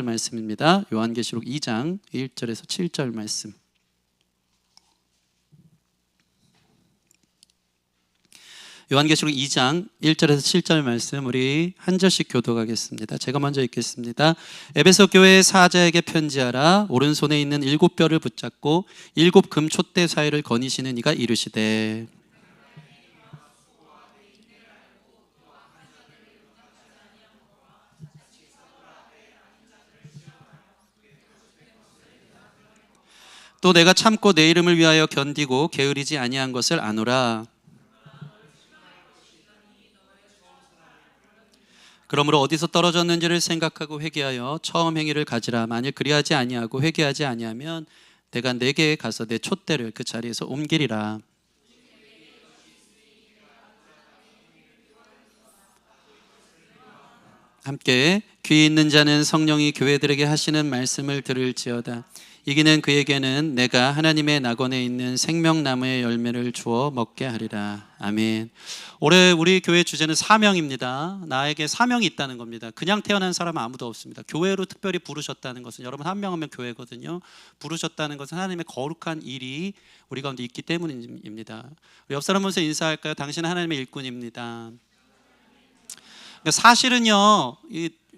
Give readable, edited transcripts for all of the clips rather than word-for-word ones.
말씀입니다. 요한계시록 2장 1절에서 7절 말씀. 요한계시록 2장 1절에서 7절 말씀 우리 한 절씩 교독하겠습니다. 제가 먼저 읽겠습니다. 에베소 교회의 사자에게 편지하라. 오른손에 있는 7뼈를 붙잡고 7 금촛대 사이를 거니시는 이가 이르시되 또 내가 참고 내 이름을 위하여 견디고 게으르지 아니한 것을 아노라. 그러므로 어디서 떨어졌는지를 생각하고 회개하여 처음 행위를 가지라. 만일 그리하지 아니하고 회개하지 아니하면 내가 내게 가서 내 촛대를 그 자리에서 옮기리라. 함께 귀 있는 자는 성령이 교회들에게 하시는 말씀을 들을지어다. 이기는 그에게는 내가 하나님의 낙원에 있는 생명나무의 열매를 주어 먹게 하리라. 아멘. 올해 우리 교회 주제는 사명입니다. 나에게 사명이 있다는 겁니다. 그냥 태어난 사람은 아무도 없습니다. 교회로 특별히 부르셨다는 것은, 여러분 한 명 한 명 교회거든요. 부르셨다는 것은 하나님의 거룩한 일이 우리 가운데 있기 때문입니다. 옆 사람 보면서 인사할까요? 당신은 하나님의 일꾼입니다. 그러니까 사실은요,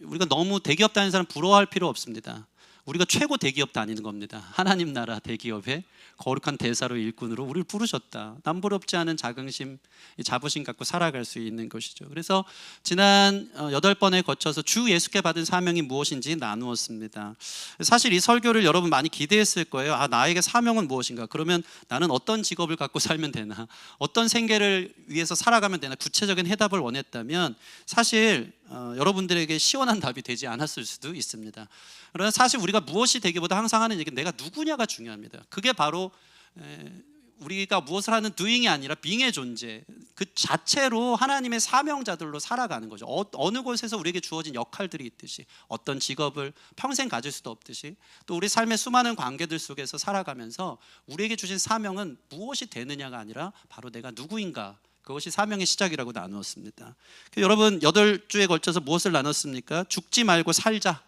우리가 너무 대기업 다니는 사람 부러워할 필요 없습니다. 우리가 최고 대기업 다니는 겁니다. 하나님 나라 대기업에 거룩한 대사로 일꾼으로 우리를 부르셨다. 남부럽지 않은 자긍심, 자부심 갖고 살아갈 수 있는 것이죠. 그래서 지난 8번에 거쳐서 주 예수께 받은 사명이 무엇인지 나누었습니다. 사실 이 설교를 여러분 많이 기대했을 거예요. 나에게 사명은 무엇인가? 그러면 나는 어떤 직업을 갖고 살면 되나? 어떤 생계를 위해서 살아가면 되나? 구체적인 해답을 원했다면 사실 여러분들에게 시원한 답이 되지 않았을 수도 있습니다. 그러나 사실 우리가 무엇이 되기보다 항상 하는 얘기는 내가 누구냐가 중요합니다. 그게 바로 우리가 무엇을 하는 doing이 아니라 being의 존재, 그 자체로 하나님의 사명자들로 살아가는 거죠. 어느 곳에서 우리에게 주어진 역할들이 있듯이, 어떤 직업을 평생 가질 수도 없듯이, 또 우리 삶의 수많은 관계들 속에서 살아가면서 우리에게 주신 사명은 무엇이 되느냐가 아니라 바로 내가 누구인가, 그것이 사명의 시작이라고 나누었습니다. 여러분 8주에 걸쳐서 무엇을 나눴습니까? 죽지 말고 살자.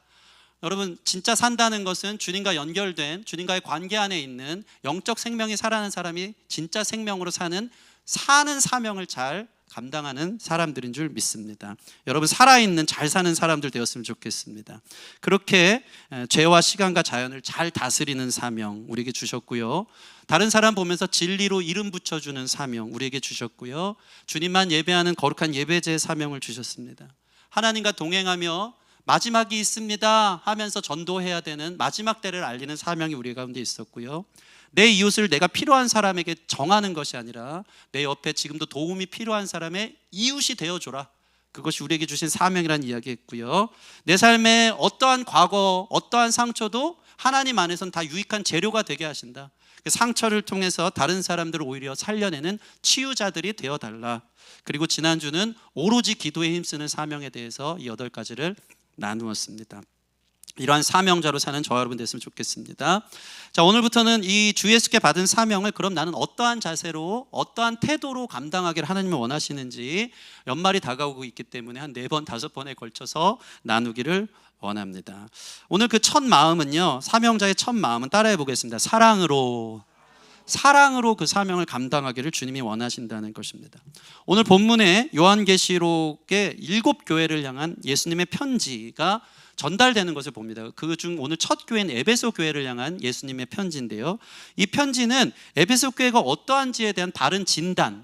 여러분 진짜 산다는 것은 주님과 연결된, 주님과의 관계 안에 있는 영적 생명이 살아가는 사람이 진짜 생명으로 사는 사명을 잘 감당하는 사람들인 줄 믿습니다. 여러분 살아있는 잘 사는 사람들 되었으면 좋겠습니다. 그렇게 죄와 시간과 자연을 잘 다스리는 사명 우리에게 주셨고요. 다른 사람 보면서 진리로 이름 붙여주는 사명 우리에게 주셨고요. 주님만 예배하는 거룩한 예배제의 사명을 주셨습니다. 하나님과 동행하며 마지막이 있습니다 하면서 전도해야 되는 마지막 때를 알리는 사명이 우리 가운데 있었고요. 내 이웃을 내가 필요한 사람에게 정하는 것이 아니라 내 옆에 지금도 도움이 필요한 사람의 이웃이 되어줘라. 그것이 우리에게 주신 사명이라는 이야기했고요. 내 삶의 어떠한 과거, 어떠한 상처도 하나님 안에서는 다 유익한 재료가 되게 하신다. 그 상처를 통해서 다른 사람들을 오히려 살려내는 치유자들이 되어달라. 그리고 지난주는 오로지 기도에 힘쓰는 사명에 대해서 이 8가지를 나누었습니다. 이러한 사명자로 사는 저와 여러분 됐으면 좋겠습니다. 자, 오늘부터는 이 주 예수께 받은 사명을 그럼 나는 어떠한 자세로, 어떠한 태도로 감당하기를 하나님이 원하시는지 연말이 다가오고 있기 때문에 한 4번, 5번에 걸쳐서 나누기를 원합니다. 오늘 그 첫 마음은요, 사명자의 첫 마음은 따라해 보겠습니다. 사랑으로 그 사명을 감당하기를 주님이 원하신다는 것입니다. 오늘 본문에 요한계시록의 7교회를 향한 예수님의 편지가 전달되는 것을 봅니다. 그중 오늘 첫 교회는 에베소 교회를 향한 예수님의 편지인데요, 이 편지는 에베소 교회가 어떠한지에 대한 바른 진단을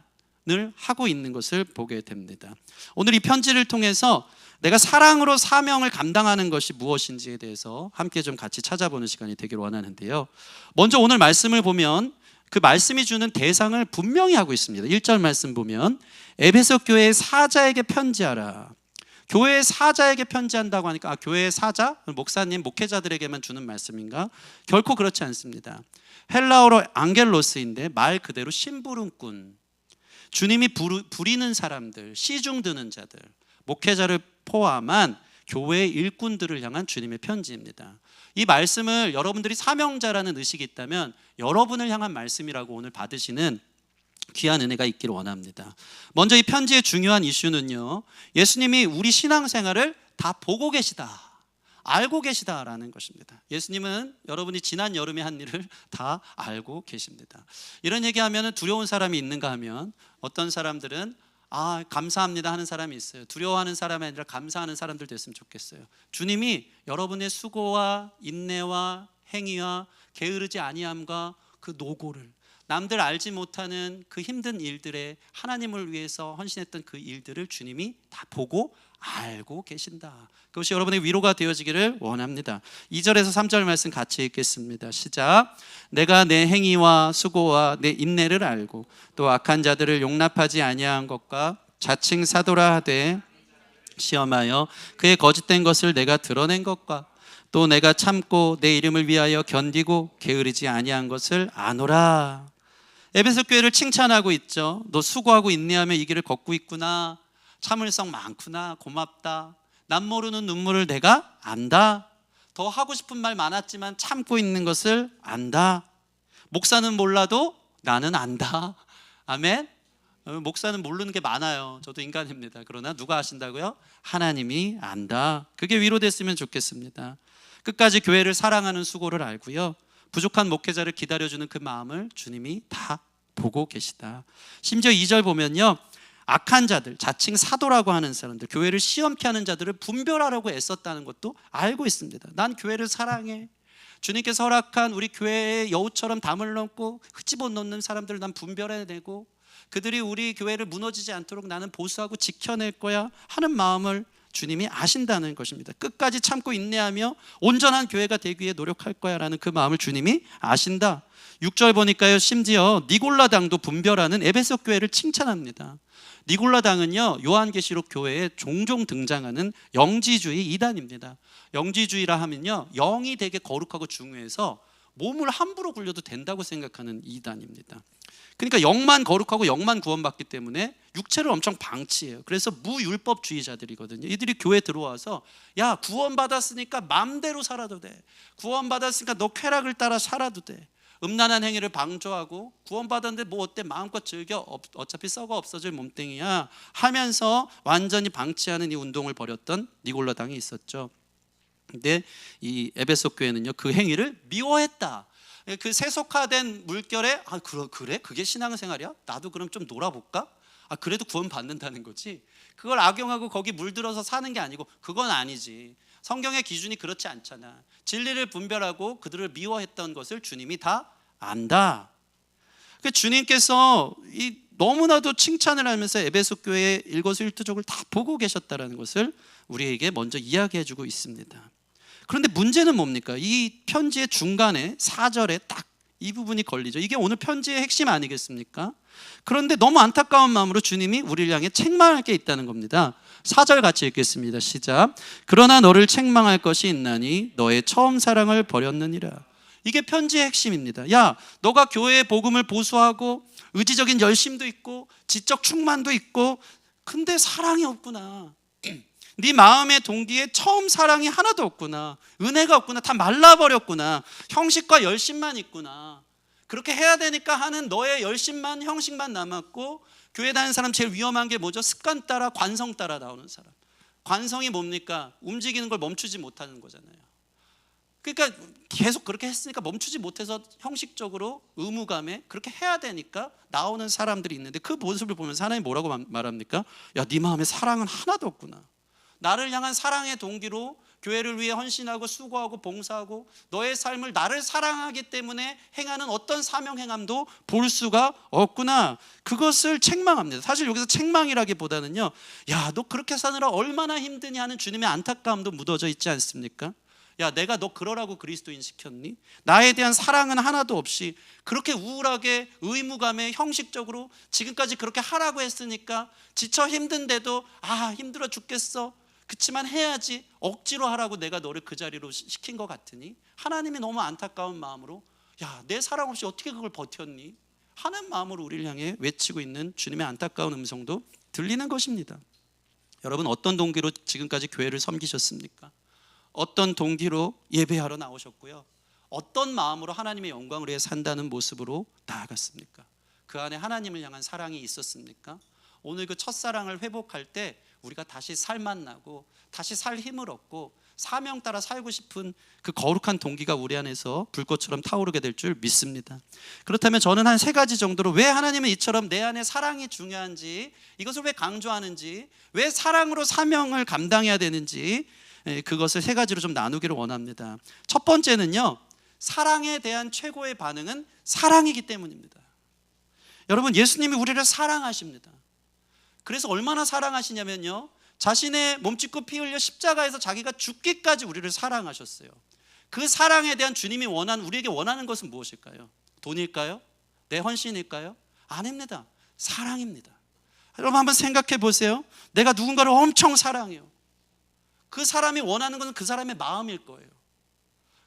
하고 있는 것을 보게 됩니다. 오늘 이 편지를 통해서 내가 사랑으로 사명을 감당하는 것이 무엇인지에 대해서 함께 좀 같이 찾아보는 시간이 되기를 원하는데요, 먼저 오늘 말씀을 보면 그 말씀이 주는 대상을 분명히 하고 있습니다. 1절 말씀 보면 에베소 교회의 사자에게 편지하라. 교회의 사자에게 편지한다고 하니까 교회의 사자? 목사님, 목회자들에게만 주는 말씀인가? 결코 그렇지 않습니다. 헬라어로 앙겔로스인데 말 그대로 심부름꾼, 주님이 부리는 사람들, 시중 드는 자들, 목회자를 포함한 교회의 일꾼들을 향한 주님의 편지입니다. 이 말씀을 여러분들이 사명자라는 의식이 있다면 여러분을 향한 말씀이라고 오늘 받으시는 귀한 은혜가 있기를 원합니다. 먼저 이 편지의 중요한 이슈는요, 예수님이 우리 신앙생활을 다 보고 계시다. 알고 계시다라는 것입니다. 예수님은 여러분이 지난 여름에 한 일을 다 알고 계십니다. 이런 얘기하면 두려운 사람이 있는가 하면 어떤 사람들은 감사합니다 하는 사람이 있어요. 두려워하는 사람이 아니라 감사하는 사람들 됐으면 좋겠어요. 주님이 여러분의 수고와 인내와 행위와 게으르지 아니함과 그 노고를, 남들 알지 못하는 그 힘든 일들에 하나님을 위해서 헌신했던 그 일들을 주님이 다 보고 알고 계신다. 그것이 여러분의 위로가 되어지기를 원합니다. 2절에서 3절 말씀 같이 읽겠습니다. 시작. 내가 내 행위와 수고와 내 인내를 알고 또 악한 자들을 용납하지 아니한 것과 자칭 사도라 하되 시험하여 그의 거짓된 것을 내가 드러낸 것과 또 내가 참고 내 이름을 위하여 견디고 게으르지 아니한 것을 아노라. 에베소 교회를 칭찬하고 있죠. 너 수고하고 인내하며 이 길을 걷고 있구나. 참을성 많구나. 고맙다. 남 모르는 눈물을 내가 안다. 더 하고 싶은 말 많았지만 참고 있는 것을 안다. 목사는 몰라도 나는 안다. 아멘. 목사는 모르는 게 많아요. 저도 인간입니다. 그러나 누가 아신다고요? 하나님이 안다. 그게 위로됐으면 좋겠습니다. 끝까지 교회를 사랑하는 수고를 알고요, 부족한 목회자를 기다려주는 그 마음을 주님이 다 보고 계시다. 심지어 2절 보면요, 악한 자들, 자칭 사도라고 하는 사람들, 교회를 시험케 하는 자들을 분별하려고 애썼다는 것도 알고 있습니다. 난 교회를 사랑해. 주님께서 허락한 우리 교회의 여우처럼 담을 넘고 흠집어 놓는 사람들을 난 분별해내고 그들이 우리 교회를 무너지지 않도록 나는 보수하고 지켜낼 거야 하는 마음을 주님이 아신다는 것입니다. 끝까지 참고 인내하며 온전한 교회가 되기 위해 노력할 거야 라는 그 마음을 주님이 아신다. 6절 보니까요, 심지어 니골라당도 분별하는 에베소 교회를 칭찬합니다. 니골라당은요, 요한계시록 교회에 종종 등장하는 영지주의 이단입니다. 영지주의라 하면요, 영이 되게 거룩하고 중요해서 몸을 함부로 굴려도 된다고 생각하는 이단입니다. 그러니까 영만 거룩하고 영만 구원받기 때문에 육체를 엄청 방치해요. 그래서 무율법주의자들이거든요. 이들이 교회에 들어와서 야, 구원받았으니까 맘대로 살아도 돼. 구원받았으니까 너 쾌락을 따라 살아도 돼. 음란한 행위를 방조하고 구원받았는데 뭐 어때, 마음껏 즐겨, 어차피 썩어 없어질 몸뚱이야 하면서 완전히 방치하는 이 운동을 벌였던 니골라당이 있었죠. 근데 이 에베소 교회는요, 그 행위를 미워했다. 그 세속화된 물결에 그래? 그게 신앙생활이야? 나도 그럼 좀 놀아볼까? 그래도 구원 받는다는 거지. 그걸 악용하고 거기 물들어서 사는 게 아니고, 그건 아니지. 성경의 기준이 그렇지 않잖아. 진리를 분별하고 그들을 미워했던 것을 주님이 다 안다. 주님께서 너무나도 칭찬을 하면서 에베소 교회의 일거수일투족을 다 보고 계셨다는 것을 우리에게 먼저 이야기해주고 있습니다. 그런데 문제는 뭡니까? 이 편지의 중간에 4절에 딱 이 부분이 걸리죠. 이게 오늘 편지의 핵심 아니겠습니까? 그런데 너무 안타까운 마음으로 주님이 우리를 향해 책망할 게 있다는 겁니다. 4절 같이 읽겠습니다. 시작. 그러나 너를 책망할 것이 있나니 너의 처음 사랑을 버렸느니라. 이게 편지의 핵심입니다. 야, 너가 교회의 복음을 보수하고 의지적인 열심도 있고 지적 충만도 있고, 근데 사랑이 없구나. 네 마음의 동기에 처음 사랑이 하나도 없구나. 은혜가 없구나. 다 말라버렸구나. 형식과 열심만 있구나. 그렇게 해야 되니까 하는 너의 열심만, 형식만 남았고, 교회 다니는 사람 제일 위험한 게 뭐죠? 습관 따라, 관성 따라 나오는 사람. 관성이 뭡니까? 움직이는 걸 멈추지 못하는 거잖아요. 그러니까 계속 그렇게 했으니까 멈추지 못해서 형식적으로 의무감에 그렇게 해야 되니까 나오는 사람들이 있는데, 그 모습을 보면서 하나님 뭐라고 말합니까? 야, 네 마음에 사랑은 하나도 없구나. 나를 향한 사랑의 동기로 교회를 위해 헌신하고 수고하고 봉사하고 너의 삶을 나를 사랑하기 때문에 행하는 어떤 사명 행함도 볼 수가 없구나. 그것을 책망합니다. 사실 여기서 책망이라기보다는요, 야, 너 그렇게 사느라 얼마나 힘드니 하는 주님의 안타까움도 묻어져 있지 않습니까? 야, 내가 너 그러라고 그리스도인 시켰니? 나에 대한 사랑은 하나도 없이 그렇게 우울하게 의무감에 형식적으로 지금까지 그렇게 하라고 했으니까 지쳐 힘든데도 힘들어 죽겠어, 그치만 해야지, 억지로 하라고 내가 너를 그 자리로 시킨 것 같으니 하나님이 너무 안타까운 마음으로 야, 내 사랑 없이 어떻게 그걸 버텼니? 하는 마음으로 우리를 향해 외치고 있는 주님의 안타까운 음성도 들리는 것입니다. 여러분, 어떤 동기로 지금까지 교회를 섬기셨습니까? 어떤 동기로 예배하러 나오셨고요, 어떤 마음으로 하나님의 영광을 위해 산다는 모습으로 나아갔습니까? 그 안에 하나님을 향한 사랑이 있었습니까? 오늘 그 첫사랑을 회복할 때 우리가 다시 살맛 나고 다시 살 힘을 얻고 사명 따라 살고 싶은 그 거룩한 동기가 우리 안에서 불꽃처럼 타오르게 될 줄 믿습니다. 그렇다면 저는 한 3가지 정도로 왜 하나님은 이처럼 내 안에 사랑이 중요한지, 이것을 왜 강조하는지, 왜 사랑으로 사명을 감당해야 되는지, 그것을 3가지로 좀 나누기를 원합니다. 첫 번째는요, 사랑에 대한 최고의 반응은 사랑이기 때문입니다. 여러분, 예수님이 우리를 사랑하십니다. 그래서 얼마나 사랑하시냐면요, 자신의 몸짓고 피 흘려 십자가에서 자기가 죽기까지 우리를 사랑하셨어요. 그 사랑에 대한 주님이 우리에게 원하는 것은 무엇일까요? 돈일까요? 내 헌신일까요? 아닙니다. 사랑입니다. 여러분 한번 생각해 보세요. 내가 누군가를 엄청 사랑해요. 그 사람이 원하는 것은 그 사람의 마음일 거예요.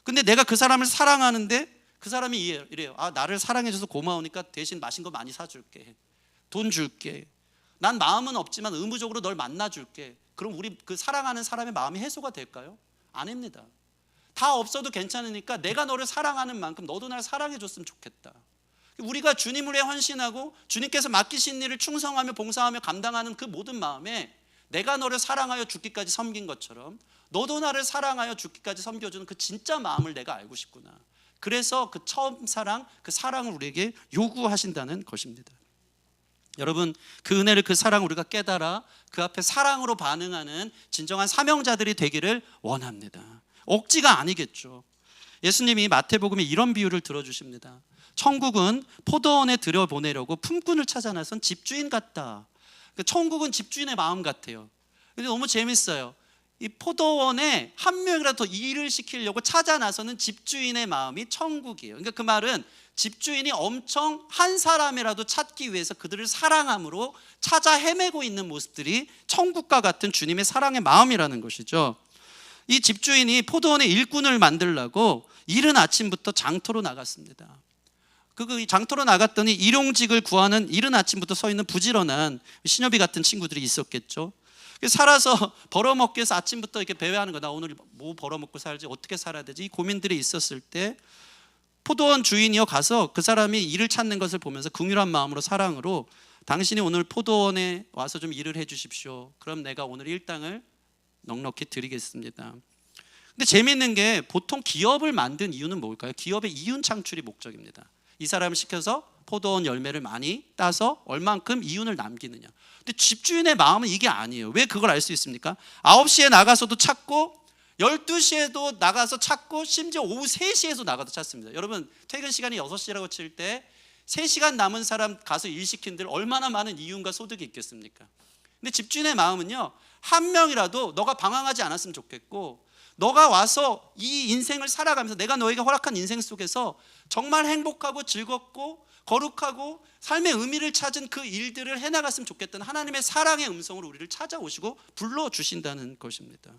근데 내가 그 사람을 사랑하는데 그 사람이 이래요. 나를 사랑해줘서 고마우니까 대신 맛있는 거 많이 사줄게, 돈 줄게, 난 마음은 없지만 의무적으로 널 만나줄게. 그럼 우리 그 사랑하는 사람의 마음이 해소가 될까요? 아닙니다. 다 없어도 괜찮으니까 내가 너를 사랑하는 만큼 너도 날 사랑해줬으면 좋겠다. 우리가 주님을 위해 헌신하고 주님께서 맡기신 일을 충성하며 봉사하며 감당하는 그 모든 마음에 내가 너를 사랑하여 죽기까지 섬긴 것처럼 너도 나를 사랑하여 죽기까지 섬겨주는 그 진짜 마음을 내가 알고 싶구나. 그래서 그 처음 사랑, 그 사랑을 우리에게 요구하신다는 것입니다. 여러분, 그 은혜를, 그 사랑을 우리가 깨달아 그 앞에 사랑으로 반응하는 진정한 사명자들이 되기를 원합니다. 억지가 아니겠죠. 예수님이 마태복음에 이런 비유를 들어주십니다. 천국은 포도원에 들여보내려고 품꾼을 찾아 나선 집주인 같다. 천국은 집주인의 마음 같아요. 근데 너무 재밌어요. 이 포도원에 한 명이라도 더 일을 시키려고 찾아 나서는 집주인의 마음이 천국이에요. 그러니까 그 말은 집주인이 엄청 한 사람이라도 찾기 위해서 그들을 사랑함으로 찾아 헤매고 있는 모습들이 천국과 같은 주님의 사랑의 마음이라는 것이죠. 이 집주인이 포도원의 일꾼을 만들려고 이른 아침부터 장터로 나갔습니다. 그 장터로 나갔더니 일용직을 구하는 이른 아침부터 서 있는 부지런한 신여비 같은 친구들이 있었겠죠. 살아서 벌어먹기 위해서 아침부터 이렇게 배회하는 거야. 나 오늘 뭐 벌어먹고 살지, 어떻게 살아야 되지, 이 고민들이 있었을 때 포도원 주인이요 가서 그 사람이 일을 찾는 것을 보면서 긍휼한 마음으로, 사랑으로, 당신이 오늘 포도원에 와서 좀 일을 해 주십시오. 그럼 내가 오늘 일당을 넉넉히 드리겠습니다. 근데 재미있는 게 보통 기업을 만든 이유는 뭘까요? 기업의 이윤 창출이 목적입니다. 이 사람을 시켜서 포도원 열매를 많이 따서 얼만큼 이윤을 남기느냐. 근데 집주인의 마음은 이게 아니에요. 왜 그걸 알 수 있습니까? 9시에 나가서도 찾고 12시에도 나가서 찾고 심지어 오후 3시에도 나가서 찾습니다. 여러분, 퇴근 시간이 6시라고 칠 때 3시간 남은 사람 가서 일 시킨들 얼마나 많은 이윤과 소득이 있겠습니까? 근데 집주인의 마음은요, 한 명이라도 너가 방황하지 않았으면 좋겠고, 너가 와서 이 인생을 살아가면서 내가 너에게 허락한 인생 속에서 정말 행복하고 즐겁고 거룩하고 삶의 의미를 찾은 그 일들을 해나갔으면 좋겠다는 하나님의 사랑의 음성으로 우리를 찾아오시고 불러주신다는 것입니다.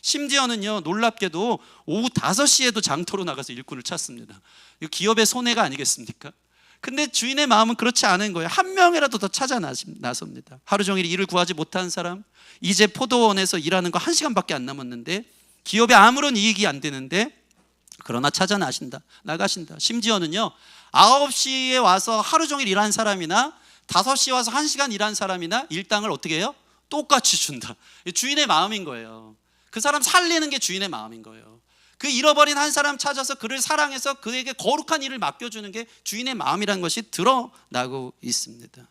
심지어는요, 놀랍게도 오후 5시에도 장터로 나가서 일꾼을 찾습니다. 이거 기업의 손해가 아니겠습니까? 근데 주인의 마음은 그렇지 않은 거예요. 한 명이라도 더 찾아 나섭니다. 하루 종일 일을 구하지 못한 사람, 이제 포도원에서 일하는 거 1시간밖에 안 남았는데 기업에 아무런 이익이 안 되는데 그러나 찾아 나가신다. 심지어는요, 9시에 와서 하루 종일 일한 사람이나 5시에 와서 1시간 일한 사람이나 일당을 어떻게 해요? 똑같이 준다. 주인의 마음인 거예요. 그 사람 살리는 게 주인의 마음인 거예요. 그 잃어버린 한 사람 찾아서 그를 사랑해서 그에게 거룩한 일을 맡겨주는 게 주인의 마음이라는 것이 드러나고 있습니다.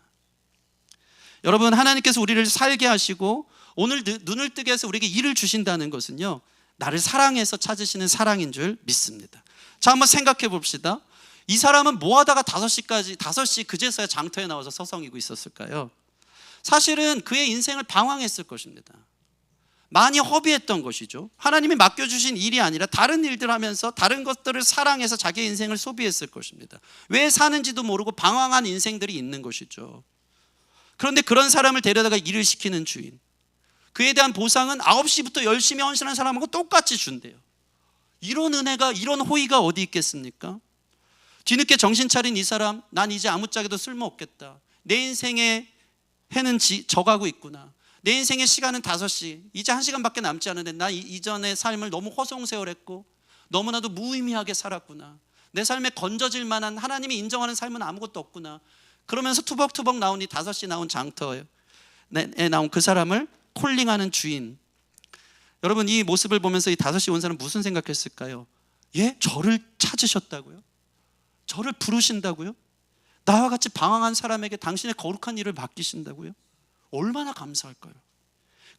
여러분, 하나님께서 우리를 살게 하시고 오늘 눈을 뜨게 해서 우리에게 일을 주신다는 것은요, 나를 사랑해서 찾으시는 사랑인 줄 믿습니다. 자, 한번 생각해 봅시다. 이 사람은 뭐 하다가 5시 그제서야 장터에 나와서 서성이고 있었을까요? 사실은 그의 인생을 방황했을 것입니다. 많이 허비했던 것이죠. 하나님이 맡겨주신 일이 아니라 다른 일들 하면서 다른 것들을 사랑해서 자기의 인생을 소비했을 것입니다. 왜 사는지도 모르고 방황한 인생들이 있는 것이죠. 그런데 그런 사람을 데려다가 일을 시키는 주인, 그에 대한 보상은 9시부터 열심히 헌신한 사람하고 똑같이 준대요. 이런 은혜가, 이런 호의가 어디 있겠습니까? 뒤늦게 정신 차린 이 사람, 난 이제 아무짝에도 쓸모없겠다. 내 인생의 해는 져가고 있구나. 내 인생의 시간은 5시, 이제 1시간밖에 남지 않은데 나 이전의 삶을 너무 허송세월했고 너무나도 무의미하게 살았구나. 내 삶에 건져질 만한 하나님이 인정하는 삶은 아무것도 없구나. 그러면서 투벅투벅 나온 이 5시 나온 장터에 나온 그 사람을 콜링하는 주인, 여러분, 이 모습을 보면서 이 5시 온 사람 무슨 생각했을까요? 예? 저를 찾으셨다고요? 저를 부르신다고요? 나와 같이 방황한 사람에게 당신의 거룩한 일을 맡기신다고요? 얼마나 감사할까요?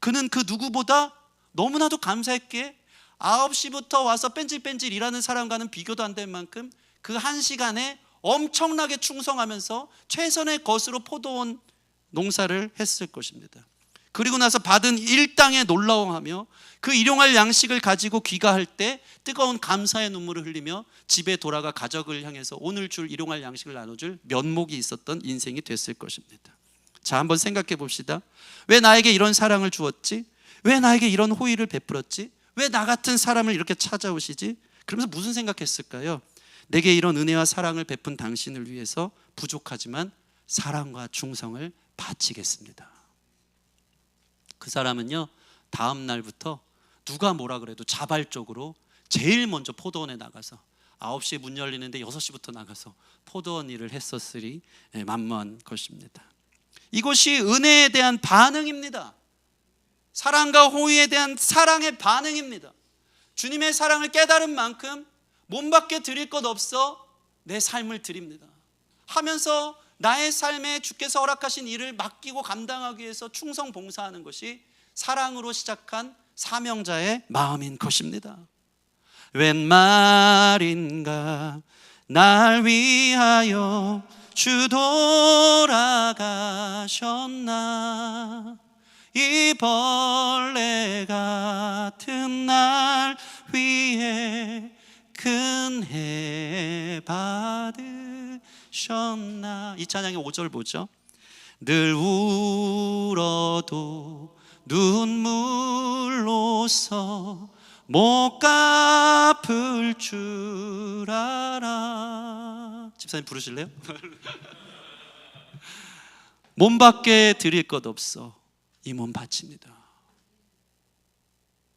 그는 그 누구보다 너무나도 감사했기에 9시부터 와서 뺀질뺀질 일하는 사람과는 비교도 안 될 만큼 그 1시간에 엄청나게 충성하면서 최선의 것으로 포도원 농사를 했을 것입니다. 그리고 나서 받은 일당에 놀라워하며 그 일용할 양식을 가지고 귀가할 때 뜨거운 감사의 눈물을 흘리며 집에 돌아가 가족을 향해서 오늘 줄 일용할 양식을 나눠줄 면목이 있었던 인생이 됐을 것입니다. 자, 한번 생각해 봅시다. 왜 나에게 이런 사랑을 주었지? 왜 나에게 이런 호의를 베풀었지? 왜 나 같은 사람을 이렇게 찾아오시지? 그러면서 무슨 생각했을까요? 내게 이런 은혜와 사랑을 베푼 당신을 위해서 부족하지만 사랑과 충성을 바치겠습니다. 그 사람은요, 다음 날부터 누가 뭐라 그래도 자발적으로 제일 먼저 포도원에 나가서 9시에 문 열리는데 6시부터 나가서 포도원 일을 했었으리 만무한 것입니다. 이것이 은혜에 대한 반응입니다. 사랑과 호의에 대한 사랑의 반응입니다. 주님의 사랑을 깨달은 만큼 몸밖에 드릴 것 없어 내 삶을 드립니다 하면서 나의 삶에 주께서 허락하신 일을 맡기고 감당하기 위해서 충성 봉사하는 것이 사랑으로 시작한 사명자의 마음인 것입니다. 웬 말인가 날 위하여 주 돌아가셨나 이 벌레 같은 날 위해 큰 해 받으셨나. 이 찬양의 5절 보죠. 늘 울어도 눈물로써 못 갚을 줄 알아. 집사님 부르실래요? 몸밖에 드릴 것 없어 이 몸 바칩니다.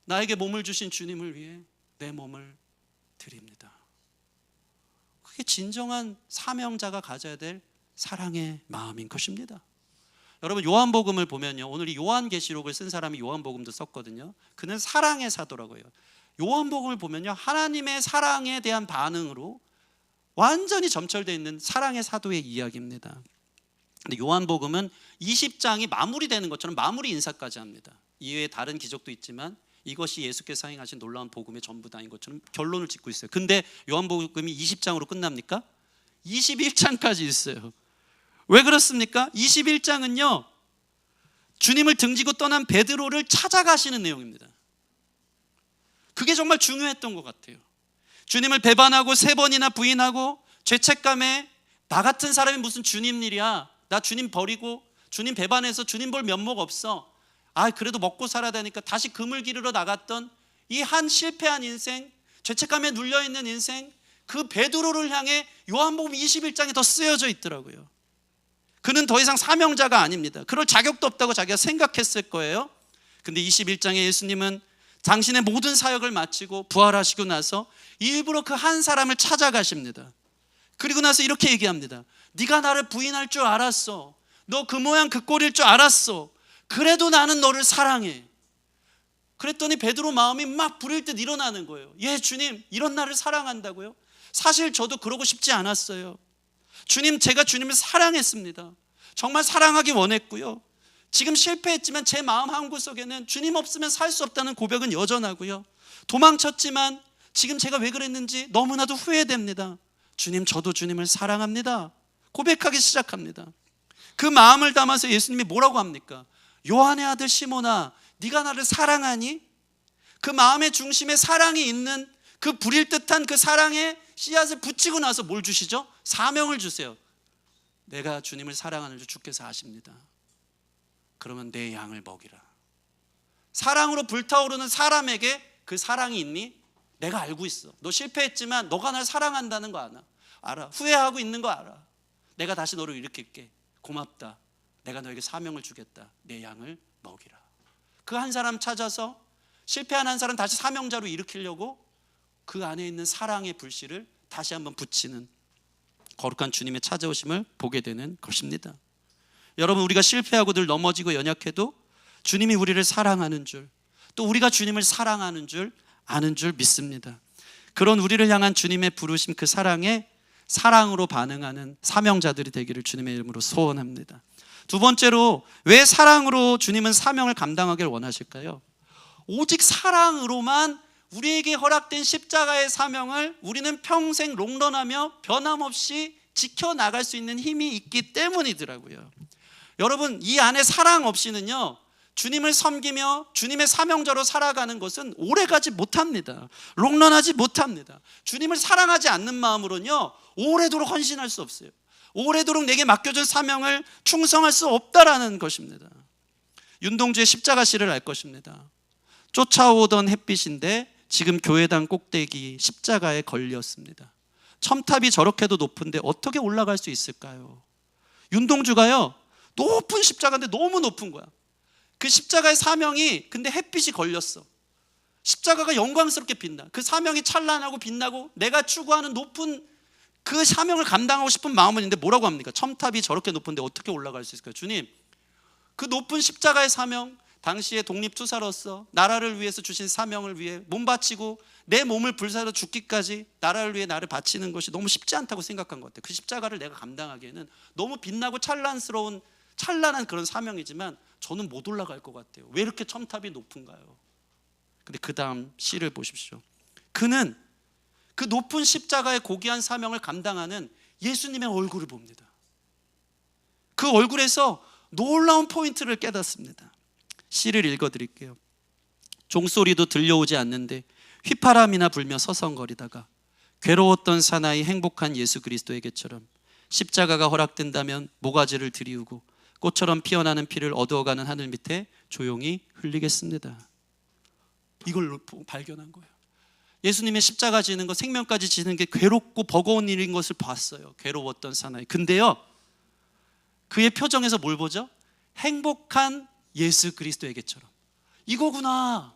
나에게 몸을 주신 주님을 위해 내 몸을 드립니다. 그게 진정한 사명자가 가져야 될 사랑의 마음인 것입니다. 여러분, 요한복음을 보면요, 오늘 이 요한계시록을 쓴 사람이 요한복음도 썼거든요. 그는 사랑의 사도라고요. 요한복음을 보면요, 하나님의 사랑에 대한 반응으로 완전히 점철되어 있는 사랑의 사도의 이야기입니다. 근데 요한복음은 20장이 마무리되는 것처럼 마무리 인사까지 합니다. 이외에 다른 기적도 있지만 이것이 예수께서 행하신 놀라운 복음의 전부다인 것처럼 결론을 짓고 있어요. 근데 요한복음이 20장으로 끝납니까? 21장까지 있어요. 왜 그렇습니까? 21장은요, 주님을 등지고 떠난 베드로를 찾아가시는 내용입니다. 그게 정말 중요했던 것 같아요. 주님을 배반하고 3번이나 부인하고 죄책감에 나 같은 사람이 무슨 주님 일이야, 나 주님 버리고 주님 배반해서 주님 볼 면목 없어, 그래도 먹고 살아야 되니까 다시 그물 기르러 나갔던 이 한 실패한 인생, 죄책감에 눌려있는 인생, 그 베드로를 향해 요한복음 21장에 더 쓰여져 있더라고요. 그는 더 이상 사명자가 아닙니다. 그럴 자격도 없다고 자기가 생각했을 거예요. 근데 21장에 예수님은 당신의 모든 사역을 마치고 부활하시고 나서 일부러 그 한 사람을 찾아가십니다. 그리고 나서 이렇게 얘기합니다. 네가 나를 부인할 줄 알았어. 너 그 모양 그 꼴일 줄 알았어. 그래도 나는 너를 사랑해. 그랬더니 베드로 마음이 막 불일 듯 일어나는 거예요. 예, 주님, 이런 나를 사랑한다고요? 사실 저도 그러고 싶지 않았어요. 주님, 제가 주님을 사랑했습니다. 정말 사랑하기 원했고요. 지금 실패했지만 제 마음 한구석에는 주님 없으면 살 수 없다는 고백은 여전하고요. 도망쳤지만 지금 제가 왜 그랬는지 너무나도 후회됩니다. 주님, 저도 주님을 사랑합니다. 고백하기 시작합니다. 그 마음을 담아서 예수님이 뭐라고 합니까? 요한의 아들 시몬아, 네가 나를 사랑하니? 그 마음의 중심에 사랑이 있는 그 불일 듯한 그 사랑의 씨앗을 붙이고 나서 뭘 주시죠? 사명을 주세요. 내가 주님을 사랑하는 줄 주께서 아십니다. 그러면 내 양을 먹이라. 사랑으로 불타오르는 사람에게 그 사랑이 있니? 내가 알고 있어. 너 실패했지만 너가 날 사랑한다는 거 알아. 후회하고 있는 거 알아. 내가 다시 너를 일으킬게. 고맙다. 내가 너에게 사명을 주겠다. 내 양을 먹이라. 그 한 사람 찾아서 실패한 한 사람 다시 사명자로 일으키려고 그 안에 있는 사랑의 불씨를 다시 한번 붙이는 거룩한 주님의 찾아오심을 보게 되는 것입니다. 여러분, 우리가 실패하고 늘 넘어지고 연약해도 주님이 우리를 사랑하는 줄, 또 우리가 주님을 사랑하는 줄 아는 줄 믿습니다. 그런 우리를 향한 주님의 부르심, 그 사랑에 사랑으로 반응하는 사명자들이 되기를 주님의 이름으로 소원합니다. 두 번째로, 왜 사랑으로 주님은 사명을 감당하기를 원하실까요? 오직 사랑으로만 우리에게 허락된 십자가의 사명을 우리는 평생 롱런하며 변함없이 지켜나갈 수 있는 힘이 있기 때문이더라고요. 여러분, 이 안에 사랑 없이는요, 주님을 섬기며 주님의 사명자로 살아가는 것은 오래가지 못합니다. 롱런하지 못합니다. 주님을 사랑하지 않는 마음으로는요, 오래도록 헌신할 수 없어요. 오래도록 내게 맡겨준 사명을 충성할 수 없다라는 것입니다. 윤동주의 십자가 시를 알 것입니다. 쫓아오던 햇빛인데 지금 교회당 꼭대기 십자가에 걸렸습니다. 첨탑이 저렇게도 높은데 어떻게 올라갈 수 있을까요? 윤동주가요, 높은 십자가인데 너무 높은 거야. 그 십자가의 사명이, 근데 햇빛이 걸렸어. 십자가가 영광스럽게 빛나. 그 사명이 찬란하고 빛나고 내가 추구하는 높은 그 사명을 감당하고 싶은 마음은 있는데 뭐라고 합니까? 첨탑이 저렇게 높은데 어떻게 올라갈 수 있을까요? 주님, 그 높은 십자가의 사명, 당시에 독립투사로서 나라를 위해서 주신 사명을 위해 몸 바치고 내 몸을 불사로 죽기까지 나라를 위해 나를 바치는 것이 너무 쉽지 않다고 생각한 것 같아요. 그 십자가를 내가 감당하기에는 너무 빛나고 찬란한 그런 사명이지만 저는 못 올라갈 것 같아요. 왜 이렇게 첨탑이 높은가요? 근데 그 다음 시를 보십시오. 그는 그 높은 십자가의 고귀한 사명을 감당하는 예수님의 얼굴을 봅니다. 그 얼굴에서 놀라운 포인트를 깨닫습니다. 시를 읽어드릴게요. 종소리도 들려오지 않는데 휘파람이나 불며 서성거리다가 괴로웠던 사나이 행복한 예수 그리스도에게처럼 십자가가 허락된다면 모가지를 들이우고 꽃처럼 피어나는 피를 어두워가는 하늘 밑에 조용히 흘리겠습니다. 이걸 발견한 거예요. 예수님의 십자가 지는 것, 생명까지 지는 게 괴롭고 버거운 일인 것을 봤어요. 괴로웠던 사나이. 근데요, 그의 표정에서 뭘 보죠? 행복한 예수 그리스도에게처럼. 이거구나.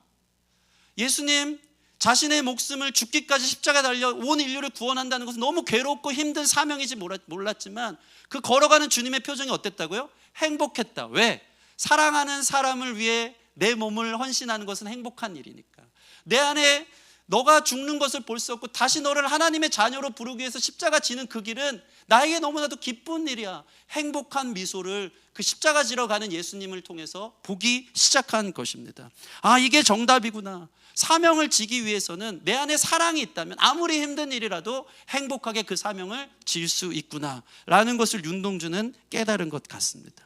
예수님 자신의 목숨을 죽기까지 십자가에 달려 온 인류를 구원한다는 것은 너무 괴롭고 힘든 사명이지 몰랐지만 그 걸어가는 주님의 표정이 어땠다고요? 행복했다. 왜? 사랑하는 사람을 위해 내 몸을 헌신하는 것은 행복한 일이니까. 내 안에 너가 죽는 것을 볼 수 없고 다시 너를 하나님의 자녀로 부르기 위해서 십자가 지는 그 길은 나에게 너무나도 기쁜 일이야. 행복한 미소를 그 십자가 지러 가는 예수님을 통해서 보기 시작한 것입니다. 아, 이게 정답이구나. 사명을 지기 위해서는 내 안에 사랑이 있다면 아무리 힘든 일이라도 행복하게 그 사명을 질 수 있구나 라는 것을 윤동주는 깨달은 것 같습니다.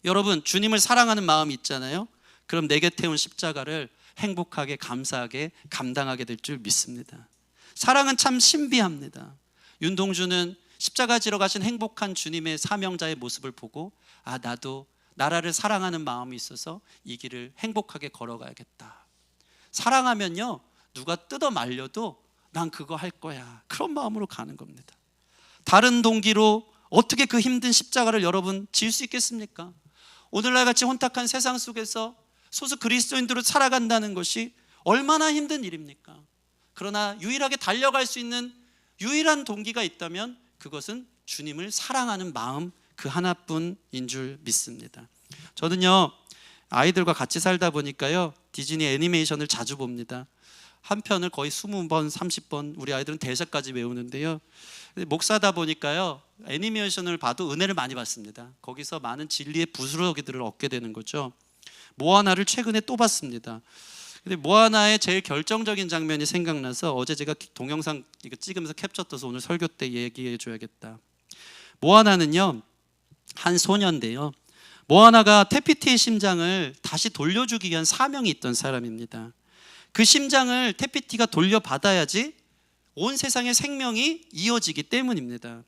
여러분, 주님을 사랑하는 마음이 있잖아요. 그럼 내게 태운 십자가를 행복하게 감사하게 감당하게 될 줄 믿습니다. 사랑은 참 신비합니다. 윤동주는 십자가 지러 가신 행복한 주님의 사명자의 모습을 보고, 아, 나도 나라를 사랑하는 마음이 있어서 이 길을 행복하게 걸어가야겠다. 사랑하면요, 누가 뜯어 말려도 난 그거 할 거야, 그런 마음으로 가는 겁니다. 다른 동기로 어떻게 그 힘든 십자가를 여러분 질 수 있겠습니까? 오늘날 같이 혼탁한 세상 속에서 소수 그리스도인들로 살아간다는 것이 얼마나 힘든 일입니까? 그러나 유일하게 달려갈 수 있는 유일한 동기가 있다면 그것은 주님을 사랑하는 마음, 그 하나뿐인 줄 믿습니다. 저는요, 아이들과 같이 살다 보니까요, 디즈니 애니메이션을 자주 봅니다. 한 편을 거의 20번, 30번 우리 아이들은 대사까지 외우는데요. 목사다 보니까요, 애니메이션을 봐도 은혜를 많이 받습니다. 거기서 많은 진리의 부스러기들을 얻게 되는 거죠. 모아나를 최근에 또 봤습니다. 근데 모아나의 제일 결정적인 장면이 생각나서 어제 제가 동영상 이거 찍으면서 캡처 떠서 오늘 설교 때 얘기해 줘야겠다. 모아나는요, 한 소년인데요, 모아나가 테피티의 심장을 다시 돌려주기 위한 사명이 있던 사람입니다. 그 심장을 테피티가 돌려받아야지 온 세상의 생명이 이어지기 때문입니다.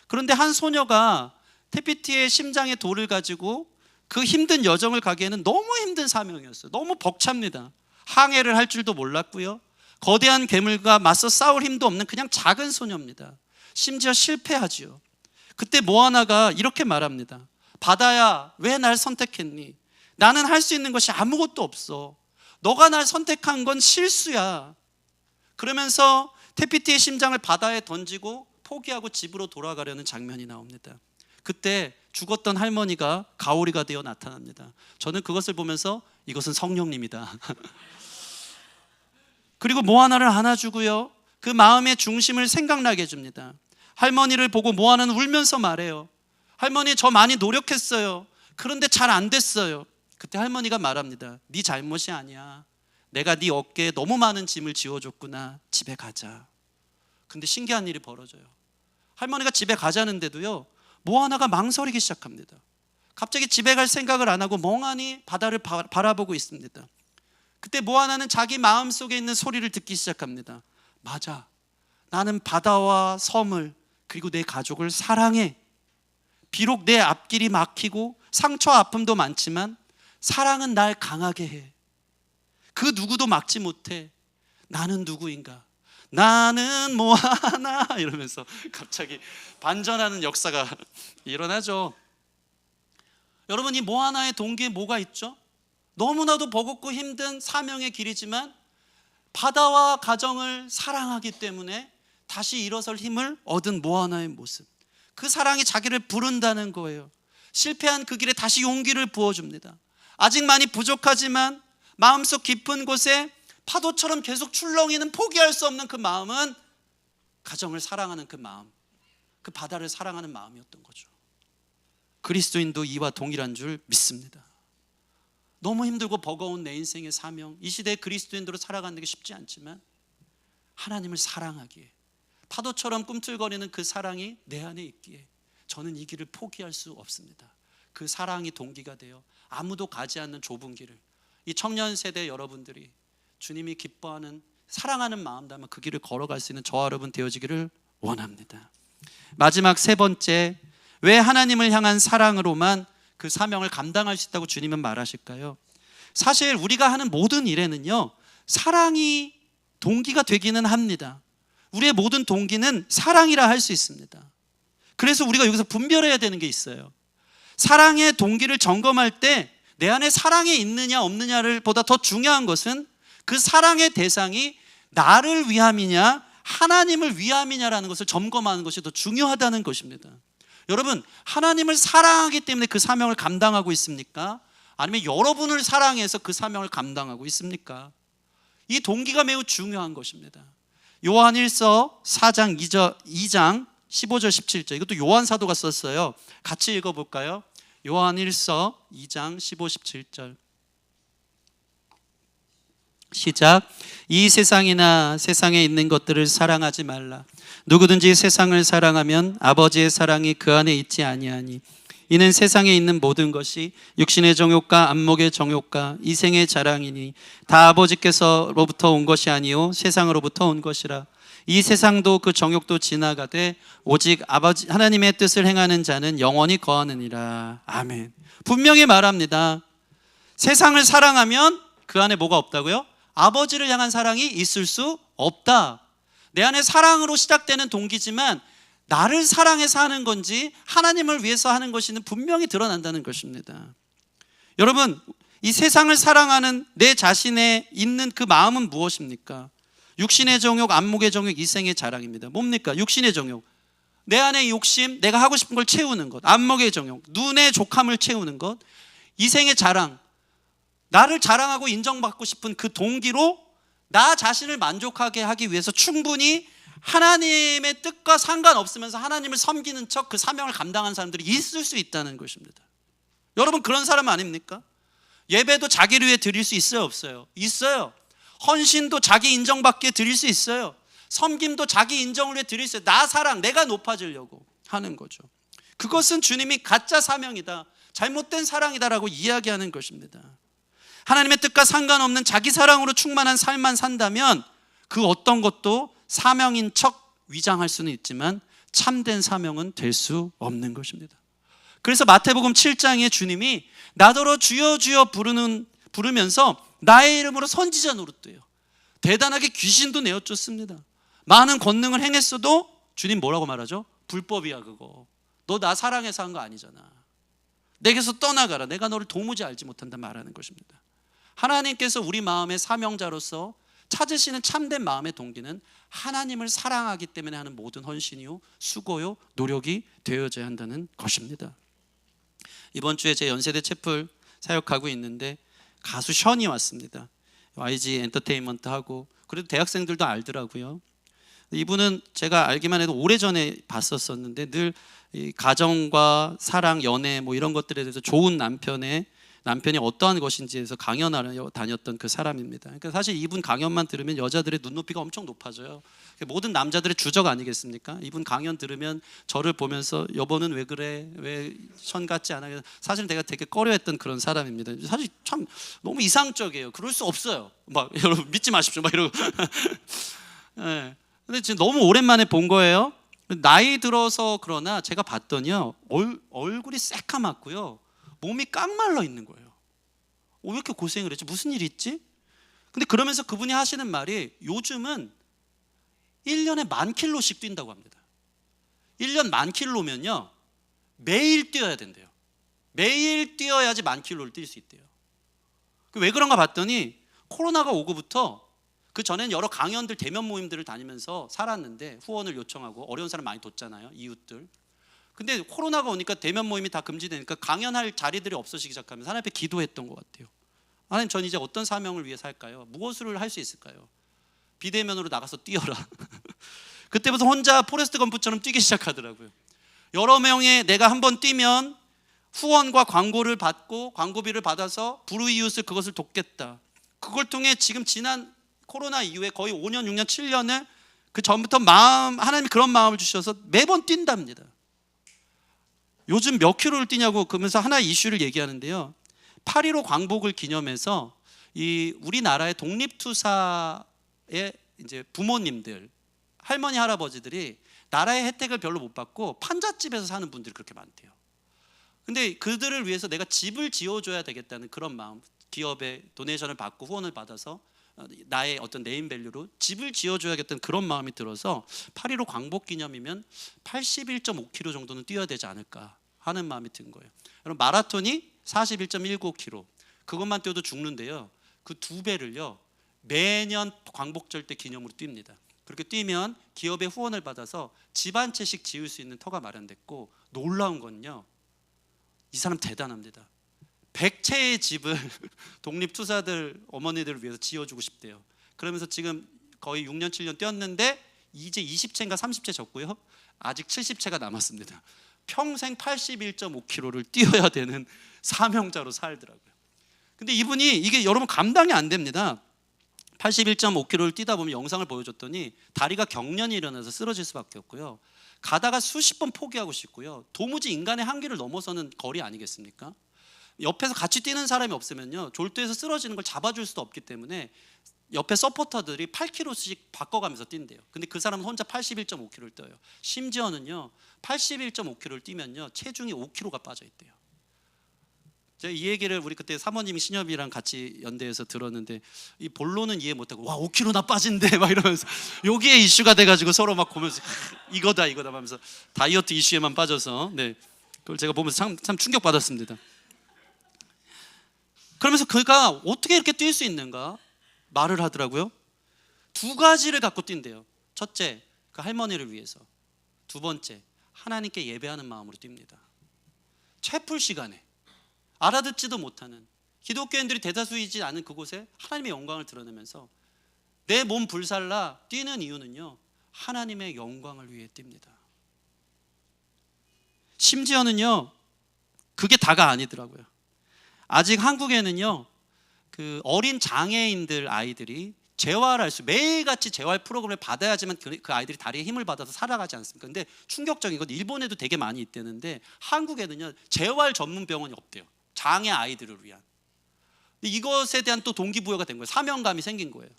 그런데 한 소녀가 테피티의 심장의 돌을 가지고 그 힘든 여정을 가기에는 너무 힘든 사명이었어요. 너무 벅찹니다. 항해를 할 줄도 몰랐고요, 거대한 괴물과 맞서 싸울 힘도 없는 그냥 작은 소녀입니다. 심지어 실패하지요. 그때 모아나가 이렇게 말합니다. 바다야, 왜 날 선택했니? 나는 할 수 있는 것이 아무것도 없어. 너가 날 선택한 건 실수야. 그러면서 테피티의 심장을 바다에 던지고 포기하고 집으로 돌아가려는 장면이 나옵니다. 그때 죽었던 할머니가 가오리가 되어 나타납니다. 저는 그것을 보면서 이것은 성령님이다. 그리고 뭐 하나를 안아주고요, 그 마음의 중심을 생각나게 해줍니다. 할머니를 보고 모아나는 울면서 말해요. 할머니, 저 많이 노력했어요. 그런데 잘 안 됐어요. 그때 할머니가 말합니다. 네 잘못이 아니야. 내가 네 어깨에 너무 많은 짐을 지워줬구나. 집에 가자. 근데 신기한 일이 벌어져요. 할머니가 집에 가자는데도요, 모아나가 망설이기 시작합니다. 갑자기 집에 갈 생각을 안 하고 멍하니 바다를 바라보고 있습니다. 그때 모아나는 자기 마음속에 있는 소리를 듣기 시작합니다. 맞아, 나는 바다와 섬을 그리고 내 가족을 사랑해. 비록 내 앞길이 막히고 상처 아픔도 많지만 사랑은 날 강하게 해. 그 누구도 막지 못해. 나는 누구인가? 나는 모아나. 이러면서 갑자기 반전하는 역사가 일어나죠. 여러분, 이 모아나의 동기에 뭐가 있죠? 너무나도 버겁고 힘든 사명의 길이지만 바다와 가정을 사랑하기 때문에 다시 일어설 힘을 얻은 모아나의 모습, 그 사랑이 자기를 부른다는 거예요. 실패한 그 길에 다시 용기를 부어줍니다. 아직 많이 부족하지만 마음속 깊은 곳에 파도처럼 계속 출렁이는 포기할 수 없는 그 마음은 가정을 사랑하는 그 마음, 그 바다를 사랑하는 마음이었던 거죠. 그리스도인도 이와 동일한 줄 믿습니다. 너무 힘들고 버거운 내 인생의 사명, 이 시대의 그리스도인으로 살아가는 게 쉽지 않지만 하나님을 사랑하기에, 파도처럼 꿈틀거리는 그 사랑이 내 안에 있기에 저는 이 길을 포기할 수 없습니다. 그 사랑이 동기가 되어 아무도 가지 않는 좁은 길을, 이 청년 세대 여러분들이 주님이 기뻐하는 사랑하는 마음 담아 그 길을 걸어갈 수 있는 저와 여러분 되어지기를 원합니다. 마지막 세 번째, 왜 하나님을 향한 사랑으로만 그 사명을 감당할 수 있다고 주님은 말하실까요? 사실 우리가 하는 모든 일에는요, 사랑이 동기가 되기는 합니다. 우리의 모든 동기는 사랑이라 할 수 있습니다. 그래서 우리가 여기서 분별해야 되는 게 있어요. 사랑의 동기를 점검할 때 내 안에 사랑이 있느냐 없느냐를 보다 더 중요한 것은 그 사랑의 대상이 나를 위함이냐 하나님을 위함이냐라는 것을 점검하는 것이 더 중요하다는 것입니다. 여러분, 하나님을 사랑하기 때문에 그 사명을 감당하고 있습니까? 아니면 여러분을 사랑해서 그 사명을 감당하고 있습니까? 이 동기가 매우 중요한 것입니다. 요한 1서 4장 2장 15절 17절, 이것도 요한 사도가 썼어요. 같이 읽어볼까요? 요한 1서 2장 15, 17절 시작. 이 세상이나 세상에 있는 것들을 사랑하지 말라. 누구든지 세상을 사랑하면 아버지의 사랑이 그 안에 있지 아니하니, 이는 세상에 있는 모든 것이 육신의 정욕과 안목의 정욕과 이생의 자랑이니 다 아버지께서로부터 온 것이 아니요 세상으로부터 온 것이라. 이 세상도 그 정욕도 지나가되 오직 아버지 하나님의 뜻을 행하는 자는 영원히 거하느니라. 아멘. 분명히 말합니다. 세상을 사랑하면 그 안에 뭐가 없다고요? 아버지를 향한 사랑이 있을 수 없다. 내 안에 사랑으로 시작되는 동기지만 나를 사랑해서 하는 건지 하나님을 위해서 하는 것이는 분명히 드러난다는 것입니다. 여러분, 이 세상을 사랑하는 내 자신에 있는 그 마음은 무엇입니까? 육신의 정욕, 안목의 정욕, 이생의 자랑입니다. 뭡니까? 육신의 정욕, 내 안의 욕심, 내가 하고 싶은 걸 채우는 것. 안목의 정욕, 눈의 족함을 채우는 것. 이생의 자랑, 나를 자랑하고 인정받고 싶은 그 동기로 나 자신을 만족하게 하기 위해서 충분히 하나님의 뜻과 상관없으면서 하나님을 섬기는 척 그 사명을 감당하는 사람들이 있을 수 있다는 것입니다. 여러분, 그런 사람 아닙니까? 예배도 자기를 위해 드릴 수 있어요, 없어요? 있어요. 헌신도 자기 인정받기에 드릴 수 있어요. 섬김도 자기 인정을 위해 드릴 수 있어요. 나 사랑, 내가 높아지려고 하는 거죠. 그것은 주님이 가짜 사명이다, 잘못된 사랑이다라고 이야기하는 것입니다. 하나님의 뜻과 상관없는 자기 사랑으로 충만한 삶만 산다면 그 어떤 것도 사명인 척 위장할 수는 있지만 참된 사명은 될 수 없는 것입니다. 그래서 마태복음 7장에 주님이 나더러 주여 주여 부르면서 나의 이름으로 선지자 노릇돼요. 대단하게 귀신도 내어쫓습니다. 많은 권능을 행했어도 주님 뭐라고 말하죠? 불법이야 그거. 너 나 사랑해서 한 거 아니잖아. 내게서 떠나가라. 내가 너를 도무지 알지 못한다 말하는 것입니다. 하나님께서 우리 마음의 사명자로서 찾으시는 참된 마음의 동기는 하나님을 사랑하기 때문에 하는 모든 헌신이요, 수고요, 노력이 되어져야 한다는 것입니다. 이번 주에 제 연세대 채플 사역하고 있는데 가수 션이 왔습니다. YG 엔터테인먼트 하고, 그래도 대학생들도 알더라고요. 이분은 제가 알기만 해도 오래전에 봤었었는데 늘 이 가정과 사랑, 연애 뭐 이런 것들에 대해서 좋은 남편이 어떠한 것인지에서 강연하러 다녔던 그 사람입니다. 그러니까 사실 이분 강연만 들으면 여자들의 눈높이가 엄청 높아져요. 모든 남자들의 주적 아니겠습니까? 이분 강연 들으면 저를 보면서 여보는 왜 그래? 왜 션 같지 않아? 사실 내가 되게 꺼려했던 그런 사람입니다. 사실 참 너무 이상적이에요. 그럴 수 없어요. 막 여러분 믿지 마십시오. 막 이러고. 네. 근데 지금 너무 오랜만에 본 거예요. 나이 들어서 그러나 제가 봤더니요, 얼굴이 새카맣고요, 몸이 깡말라 있는 거예요. 왜 이렇게 고생을 했지? 무슨 일이 있지? 근데 그러면서 그분이 하시는 말이 요즘은 1년에 10,000km씩 뛴다고 합니다. 1년 10,000km면요 매일 뛰어야 된대요. 매일 뛰어야지 10,000km를 뛸 수 있대요. 왜 그런가 봤더니 코로나가 오고부터, 그 전엔 여러 강연들, 대면 모임들을 다니면서 살았는데 후원을 요청하고 어려운 사람 많이 돕잖아요, 이웃들. 근데 코로나가 오니까 대면 모임이 다 금지되니까 강연할 자리들이 없어지기 시작하면서 하나님 앞에 기도했던 것 같아요. 하나님, 전 이제 어떤 사명을 위해 살까요? 무엇을 할 수 있을까요? 비대면으로 나가서 뛰어라. 그때부터 혼자 포레스트 검프처럼 뛰기 시작하더라고요. 여러 명의, 내가 한번 뛰면 후원과 광고를 받고 광고비를 받아서 불우이웃을 그것을 돕겠다. 그걸 통해 지금 지난 코로나 이후에 거의 5년, 6년, 7년을 그 전부터 하나님이 그런 마음을 주셔서 매번 뛴답니다. 요즘 몇 킬로를 뛰냐고 그러면서 하나의 이슈를 얘기하는데요, 8.15 광복을 기념해서 이 우리나라의 독립투사의 이제 부모님들, 할머니, 할아버지들이 나라의 혜택을 별로 못 받고 판잣집에서 사는 분들이 그렇게 많대요. 근데 그들을 위해서 내가 집을 지어줘야 되겠다는 그런 마음, 기업의 도네이션을 받고 후원을 받아서 나의 어떤 네임밸류로 집을 지어줘야겠다는 그런 마음이 들어서 8.15 광복 기념이면 81.5km 정도는 뛰어야 되지 않을까 하는 마음이 든 거예요. 여러분, 마라톤이 41.19km, 그것만 뛰어도 죽는데요, 그 2배를요 매년 광복절 때 기념으로 뜁니다. 그렇게 뛰면 기업의 후원을 받아서 집 한 채씩 지을 수 있는 터가 마련됐고, 놀라운 건요, 이 사람 대단합니다. 100채의 집을 독립투사들 어머니들을 위해서 지어주고 싶대요. 그러면서 지금 거의 6년 7년 뛰었는데 이제 20채인가 30채 졌고요, 아직 70채가 남았습니다. 평생 81.5km를 뛰어야 되는 사명자로 살더라고요. 근데 이분이, 이게 여러분 감당이 안 됩니다. 81.5km를 뛰다 보면 영상을 보여줬더니 다리가 경련이 일어나서 쓰러질 수밖에 없고요, 가다가 수십 번 포기하고 싶고요, 도무지 인간의 한계를 넘어서는 거리 아니겠습니까? 옆에서 같이 뛰는 사람이 없으면요, 졸도에서 쓰러지는 걸 잡아줄 수도 없기 때문에 옆에 서포터들이 8km씩 바꿔가면서 뛴대요. 근데 그 사람은 혼자 81.5km를 뛰어요. 심지어는요 81.5km를 뛰면요 체중이 5kg가 빠져 있대요. 제가 이 얘기를 우리 그때 사모님이 신협이랑 같이 연대해서 들었는데, 이 본론은 이해 못하고 와 5kg나 빠진대 막 이러면서 여기에 이슈가 돼가지고 서로 막 보면서 이거다 하면서 다이어트 이슈에만 빠져서, 네, 그걸 제가 보면서 참 충격받았습니다. 그러면서 그가 어떻게 이렇게 뛸 수 있는가 말을 하더라고요. 2가지를 갖고 뛴대요. 첫째, 그 할머니를 위해서. 2번째, 하나님께 예배하는 마음으로 뜁니다. 채플 시간에 알아듣지도 못하는 기독교인들이 대다수이지 않은 그곳에 하나님의 영광을 드러내면서 내 몸 불살라 뛰는 이유는요, 하나님의 영광을 위해 뜁니다. 심지어는요 그게 다가 아니더라고요. 아직 한국에는요 그 어린 장애인들 아이들이 재활할 수, 매일같이 재활 프로그램을 받아야지만 그 아이들이 다리에 힘을 받아서 살아가지 않습니까? 근데 충격적인 건 일본에도 되게 많이 있대는데 한국에는요 재활 전문 병원이 없대요. 장애 아이들을 위한. 이것에 대한 또 동기부여가 된 거예요. 사명감이 생긴 거예요.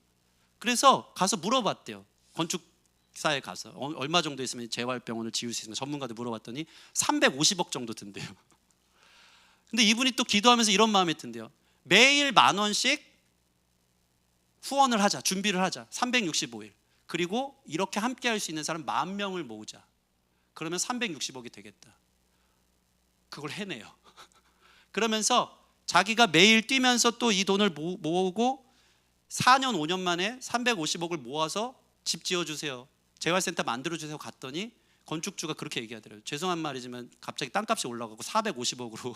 그래서 가서 물어봤대요. 건축사에 가서 얼마 정도 있으면 재활병원을 지을 수 있는가 전문가들 물어봤더니 350억 정도 든대요. 근데 이분이 또 기도하면서 이런 마음이 든대요. 매일 10,000원씩 후원을 하자, 준비를 하자. 365일. 그리고 이렇게 함께 할 수 있는 사람 10,000명을 모으자. 그러면 360억이 되겠다. 그걸 해내요. 그러면서 자기가 매일 뛰면서 또 이 돈을 모으고 4년 5년 만에 350억을 모아서 집 지어주세요, 재활센터 만들어주세요 갔더니 건축주가 그렇게 얘기하더라고요. 죄송한 말이지만 갑자기 땅값이 올라가고 450억으로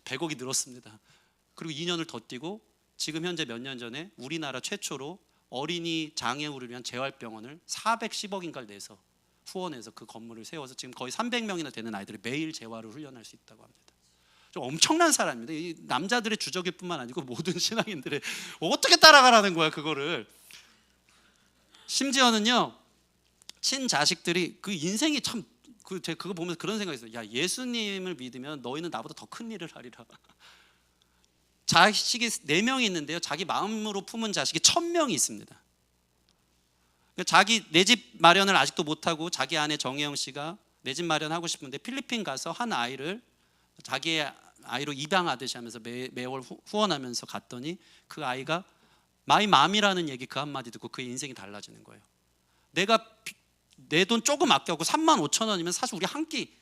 100억이 늘었습니다. 그리고 2년을 더 뛰고 지금 현재 몇 년 전에 우리나라 최초로 어린이 장애우를 위한 재활병원을 410억인가를 내서 후원해서 그 건물을 세워서 지금 거의 300명이나 되는 아이들이 매일 재활을 훈련할 수 있다고 합니다. 좀 엄청난 사람입니다. 이 남자들의 주적일 뿐만 아니고 모든 신앙인들의 어떻게 따라가라는 거야 그거를. 심지어는요 친자식들이 그 인생이 참 제가 그거 보면서 그런 생각이 있어요. 야, 예수님을 믿으면 너희는 나보다 더 큰 일을 하리라. 자식이 4명이 있는데요, 자기 마음으로 품은 자식이 1000명이 있습니다. 자기 내 집 마련을 아직도 못하고 자기 아내 정혜영 씨가 내 집 마련하고 싶은데 필리핀 가서 한 아이를 자기의 아이로 입양하듯이 하면서 매월 후원하면서 갔더니 그 아이가 마이 맘이라는 얘기 그 한마디 듣고 그의 인생이 달라지는 거예요. 내가 내 돈 조금 아껴갖고 35,000원이면 사실 우리 한 끼,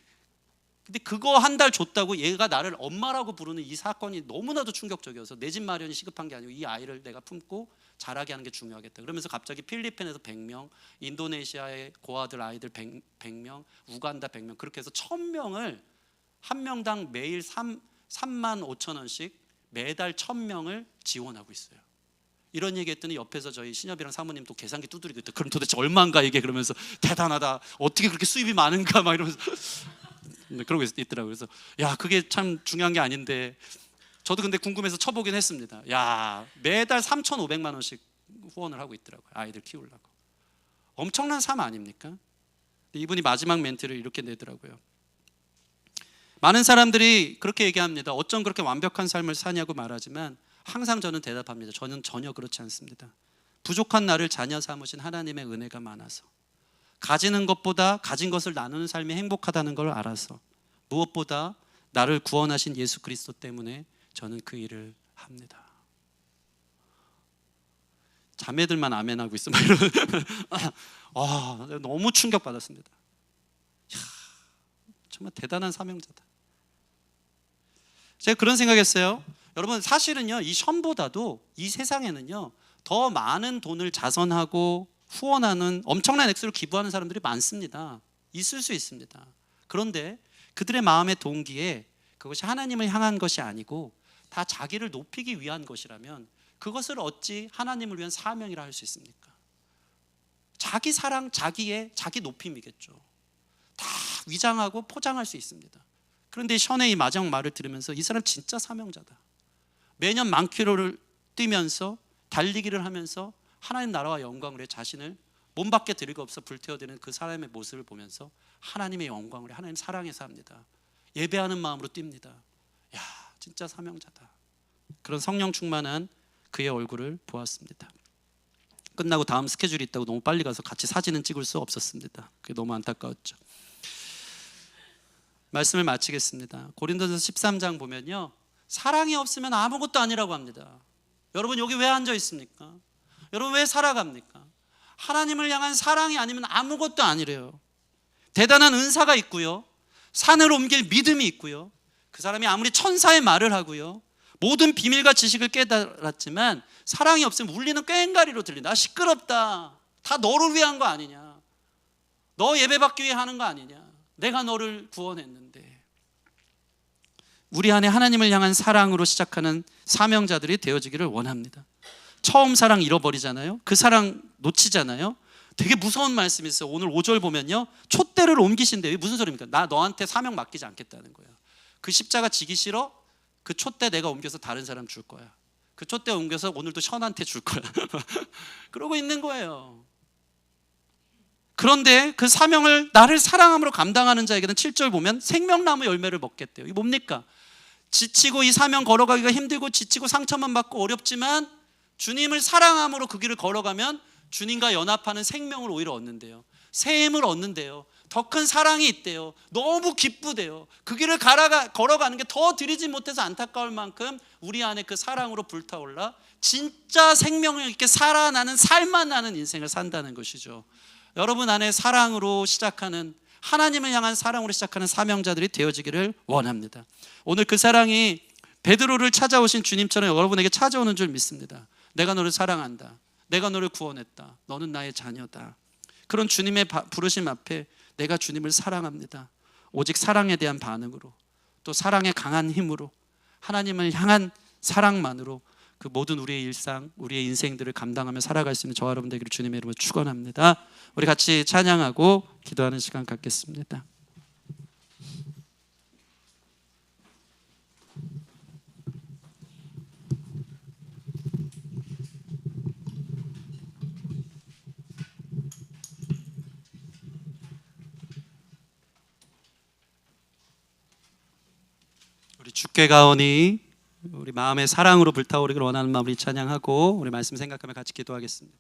근데 그거 한 달 줬다고 얘가 나를 엄마라고 부르는 이 사건이 너무나도 충격적이어서 내 집 마련이 시급한 게 아니고 이 아이를 내가 품고 자라게 하는 게 중요하겠다. 그러면서 갑자기 필리핀에서 100명, 인도네시아의 고아들 아이들 100명, 우간다 100명, 그렇게 해서 1000명을 한 명당 매일 35,000원씩 매달 1000명을 지원하고 있어요. 이런 얘기 했더니 옆에서 저희 신협이랑 사모님 또 계산기 두드리고 있다. 그럼 도대체 얼마인가 이게, 그러면서 대단하다, 어떻게 그렇게 수입이 많은가 막 이러면서 그러고 있더라고요. 그래서 야, 그게 참 중요한 게 아닌데 저도 근데 궁금해서 쳐보긴 했습니다. 야, 매달 3,500만 원씩 후원을 하고 있더라고요. 아이들 키우려고. 엄청난 삶 아닙니까? 이분이 마지막 멘트를 이렇게 내더라고요. 많은 사람들이 그렇게 얘기합니다. 어쩜 그렇게 완벽한 삶을 사냐고 말하지만 항상 저는 대답합니다. 저는 전혀 그렇지 않습니다. 부족한 나를 자녀 삼으신 하나님의 은혜가 많아서, 가지는 것보다 가진 것을 나누는 삶이 행복하다는 걸 알아서, 무엇보다 나를 구원하신 예수 그리스도 때문에 저는 그 일을 합니다. 자매들만 아멘하고 있어. 너무 충격받았습니다. 정말 대단한 사명자다. 제가 그런 생각했어요. 여러분, 사실은요, 이 션보다도 이 세상에는요 더 많은 돈을 자선하고 후원하는, 엄청난 액수를 기부하는 사람들이 많습니다. 있을 수 있습니다. 그런데 그들의 마음의 동기에 그것이 하나님을 향한 것이 아니고 다 자기를 높이기 위한 것이라면 그것을 어찌 하나님을 위한 사명이라 할 수 있습니까? 자기 사랑, 자기 높임이겠죠. 다 위장하고 포장할 수 있습니다. 그런데 션의 이 마지막 말을 들으면서 이 사람 진짜 사명자다. 매년 10,000km를 뛰면서 달리기를 하면서 하나님 나라와 영광을 해 자신을 몸 밖에 드리고 없어 불태워드리는 그 사람의 모습을 보면서 하나님의 영광을 해, 하나님 사랑해서 합니다. 예배하는 마음으로 뜁니다. 야, 진짜 사명자다. 그런 성령 충만한 그의 얼굴을 보았습니다. 끝나고 다음 스케줄이 있다고 너무 빨리 가서 같이 사진은 찍을 수 없었습니다. 그게 너무 안타까웠죠. 말씀을 마치겠습니다. 고린도전서 13장 보면요, 사랑이 없으면 아무것도 아니라고 합니다. 여러분, 여기 왜 앉아 있습니까? 여러분, 왜 살아갑니까? 하나님을 향한 사랑이 아니면 아무것도 아니래요. 대단한 은사가 있고요, 산을 옮길 믿음이 있고요, 그 사람이 아무리 천사의 말을 하고요, 모든 비밀과 지식을 깨달았지만 사랑이 없으면 울리는 꽹과리로 들린다. 시끄럽다, 다 너를 위한 거 아니냐, 너 예배받기 위해 하는 거 아니냐, 내가 너를 구원했는데. 우리 안에 하나님을 향한 사랑으로 시작하는 사명자들이 되어지기를 원합니다. 처음 사랑 잃어버리잖아요. 그 사랑 놓치잖아요. 되게 무서운 말씀이 있어요. 오늘 5절 보면요, 촛대를 옮기신대요. 이게 무슨 소리입니까? 나 너한테 사명 맡기지 않겠다는 거예요. 그 십자가 지기 싫어? 그 촛대 내가 옮겨서 다른 사람 줄 거야. 그 촛대 옮겨서 오늘도 션한테 줄 거야. 그러고 있는 거예요. 그런데 그 사명을 나를 사랑함으로 감당하는 자에게는 7절 보면 생명나무 열매를 먹겠대요. 이게 뭡니까? 지치고 이 사명 걸어가기가 힘들고 지치고 상처만 받고 어렵지만 주님을 사랑함으로 그 길을 걸어가면 주님과 연합하는 생명을 오히려 얻는데요, 새 힘을 얻는데요, 더 큰 사랑이 있대요. 너무 기쁘대요. 그 길을 걸어가는 게 더 드리지 못해서 안타까울 만큼 우리 안에 그 사랑으로 불타올라 진짜 생명을 있게 살아나는, 살만 나는 인생을 산다는 것이죠. 여러분 안에 사랑으로 시작하는, 하나님을 향한 사랑으로 시작하는 사명자들이 되어지기를 원합니다. 오늘 그 사랑이 베드로를 찾아오신 주님처럼 여러분에게 찾아오는 줄 믿습니다. 내가 너를 사랑한다. 내가 너를 구원했다. 너는 나의 자녀다. 그런 주님의 부르심 앞에 내가 주님을 사랑합니다. 오직 사랑에 대한 반응으로, 또 사랑의 강한 힘으로, 하나님을 향한 사랑만으로 그 모든 우리의 일상, 우리의 인생들을 감당하며 살아갈 수 있는 저와 여러분 되기를 주님의 이름으로 축원합니다. 우리 같이 찬양하고 기도하는 시간 갖겠습니다. 우리 주께 가오니 우리 마음의 사랑으로 불타오르기를 원하는 마음 우리 찬양하고 우리 말씀 생각하며 같이 기도하겠습니다.